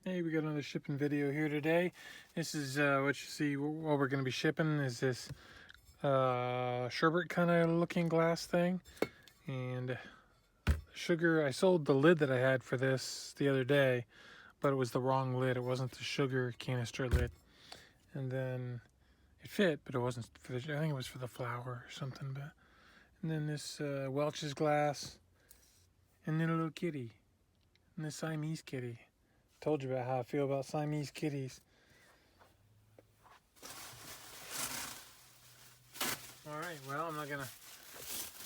Hey, we got another shipping video here today. This is what you see. What we're going to be shipping is this sherbet kind of looking glass thing. And sugar, I sold the lid that I had for this the other day, but it was the wrong lid. It wasn't the sugar canister lid. And then it fit, but it wasn't for the, I think it was for the flour or something. But and then this Welch's glass, and then a little kitty, and this Siamese kitty. Told you about how I feel about Siamese kitties. Alright, well, I'm not going to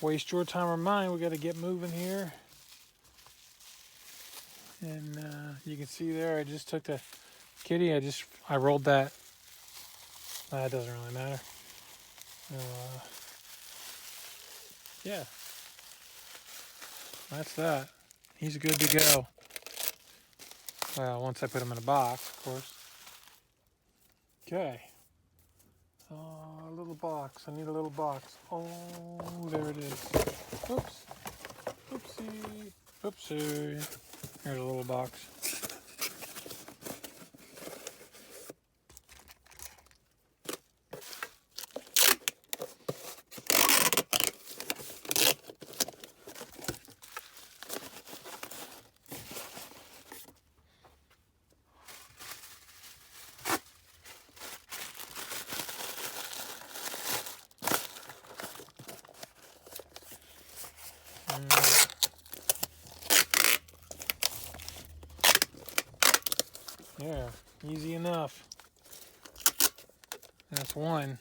waste your time or mine. We got to get moving here. And you can see there, I just took the kitty. I rolled that. That doesn't really matter. Yeah. That's that. He's good to go. Well, once I put him in a box, of course. Okay. Oh, a little box. I need a little box. Oh, there it is. Oops. Oopsie. Oopsie. Here's a little box. Yeah, easy enough. That's one.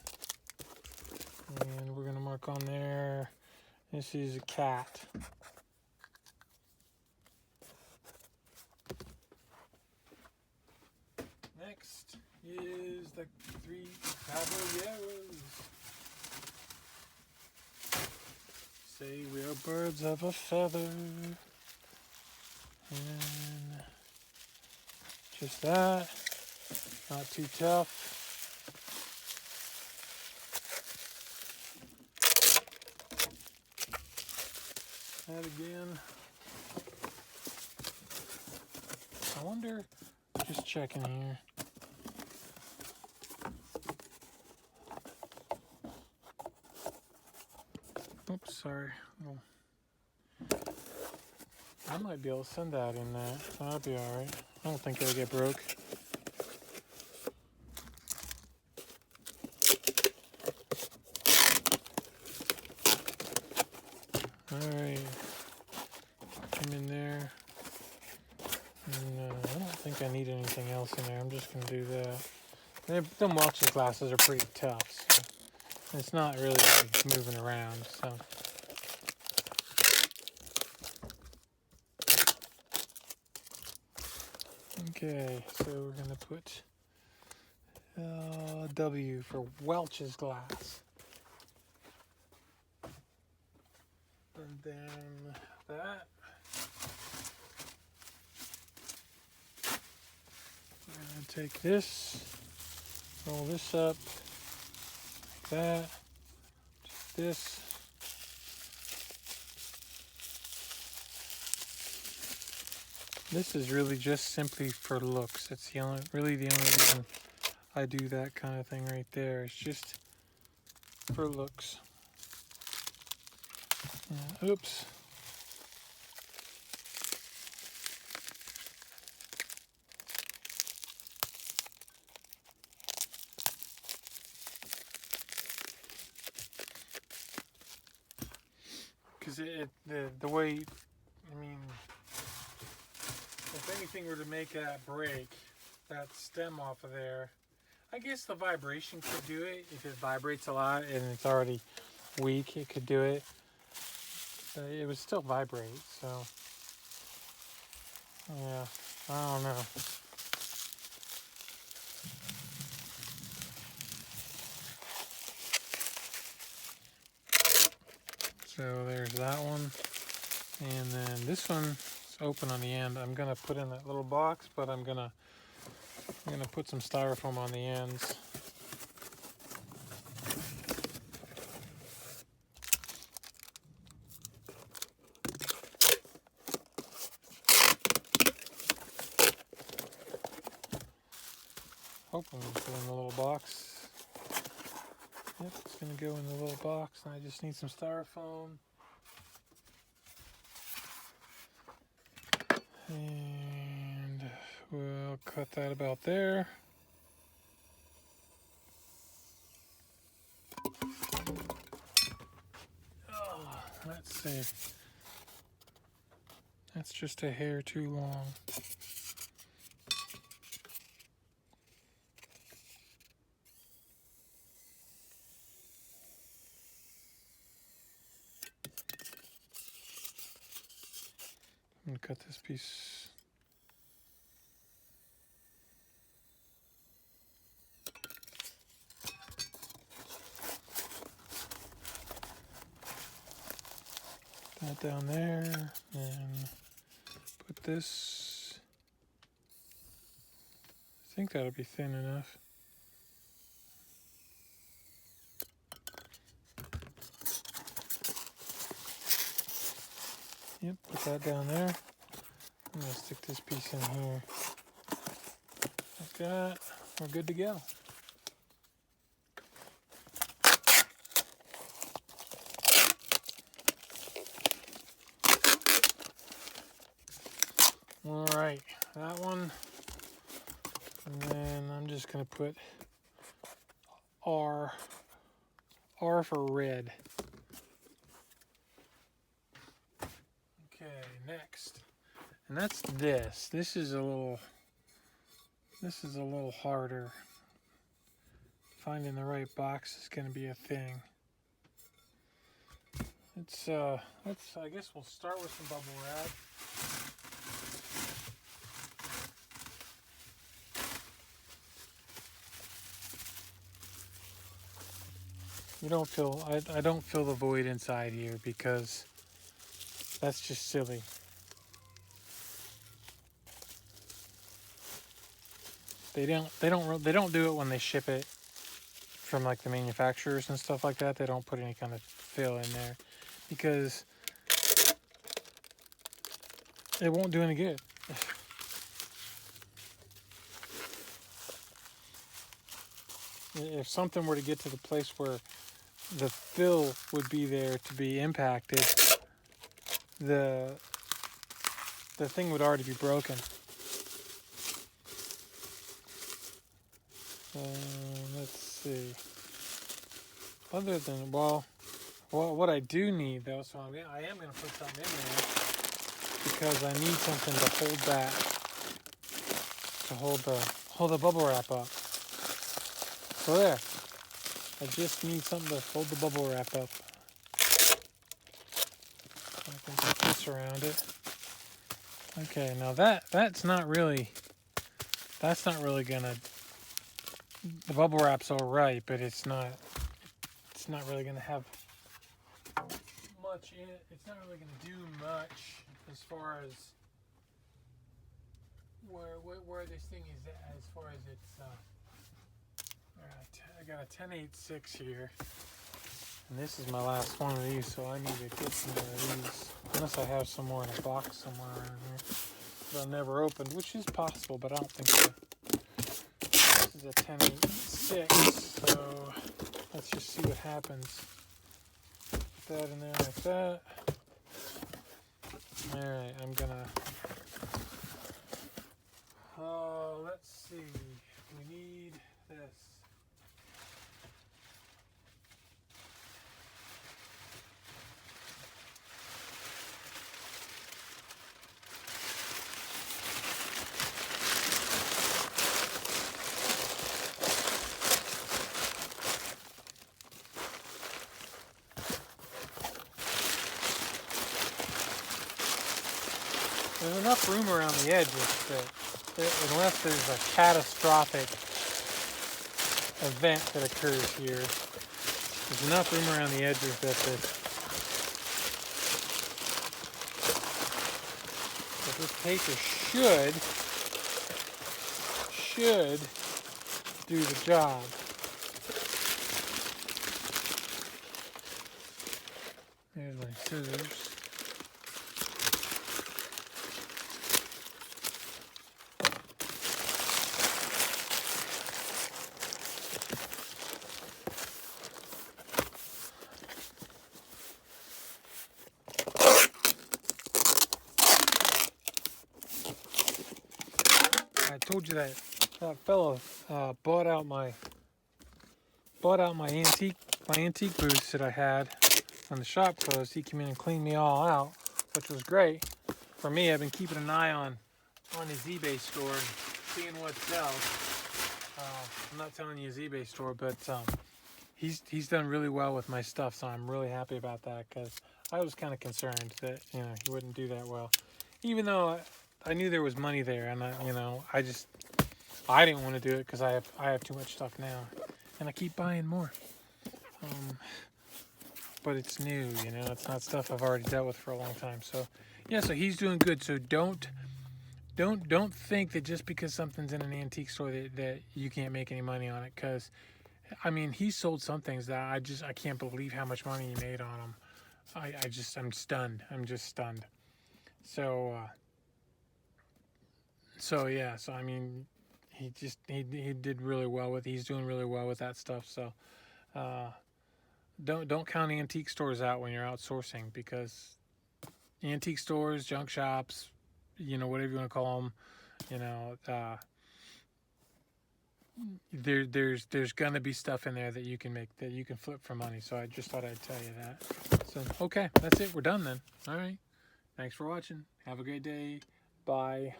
And we're going to mark on there. This is a cat. Next is the 3 caballeros. Say we are birds of a feather. And just that. Not too tough. That again. I wonder, just checking here. Oops, sorry. Oh. I might be able to send that in that. That'll be alright. I don't think it'll get broke. Alright. Come in there. And I don't think I need anything else in there. I'm just going to do that. Them Welch's glasses are pretty tough. So it's not really moving around. So. Okay, so we're going to put W for Welch's glass. And then that. I'm going to take this, roll this up like that, just this. This is really just simply for looks. It's really the only reason I do that kind of thing right there. It's just for looks. Yeah, oops. Because the way, I mean, if anything were to make that break, that stem off of there, I guess the vibration could do it. If it vibrates a lot and it's already weak, it could do it. It would still vibrate, so yeah, I don't know. So there's that one, and then this one's open on the end. I'm gonna put in that little box, but I'm gonna put some styrofoam on the ends. hoping we can put in the little box. Yep, it's going to go in the little box, and I just need some styrofoam. And we'll cut that about there. Oh, let's see. That's just a hair too long. I'm going to cut this piece. That down there, and put this. I think that'll be thin enough. Yep, put that down there. I'm going to stick this piece in here. Like that. We're good to go. All right, that one. And then I'm just going to put R for red. Okay, next. And that's this. This is a little harder. Finding the right box is going to be a thing. I guess we'll start with some bubble wrap. You don't feel, I don't feel the void inside here because that's just silly. They don't do it when they ship it from like the manufacturers and stuff like that. They don't put any kind of fill in there because it won't do any good. If something were to get to the place where the fill would be there to be impacted, the thing would already be broken. Let's see. Other than, well, what I do need though, so I am going to put something in there because I need something to hold that, to hold the bubble wrap up. So there. I just need something to hold the bubble wrap up. I can put this around it. Okay, now that's not really gonna. The bubble wrap's all right, but it's not really gonna have much in it. It's not really gonna do much as far as where this thing is at, as far as its. Alright, I got a 10.8.6 here, and this is my last one of these, so I need to get some more of these. Unless I have some more in a box somewhere around here that I've never opened, which is possible, but I don't think so. This is a 10.8.6, so let's just see what happens. Put that in there like that. Alright, I'm gonna... let's see. We need this. There's enough room around the edges that unless there's a catastrophic event that occurs here, there's enough room around the edges that this paper should do the job. There's my scissors. told you that that fellow bought out my antique booths that I had when the shop closed. He came in and cleaned me all out, which was great. For me, I've been keeping an eye on his eBay store, seeing what sells. I'm not telling you his eBay store, but he's done really well with my stuff, so I'm really happy about that, because I was kind of concerned that he wouldn't do that well, even though I knew there was money there, and I didn't want to do it because I have too much stuff now, and I keep buying more. But it's new, it's not stuff I've already dealt with for a long time. So yeah, so he's doing good. So don't think that just because something's in an antique store that you can't make any money on it, because I mean, he sold some things that I can't believe how much money he made on them. I'm stunned. I'm just stunned. So yeah, so I mean, he did really well with. He's doing really well with that stuff. So don't count antique stores out when you're outsourcing, because antique stores, junk shops, whatever you want to call them, there's gonna be stuff in there that you can flip for money. So I just thought I'd tell you that. So okay, that's it. We're done then. All right. Thanks for watching. Have a great day. Bye.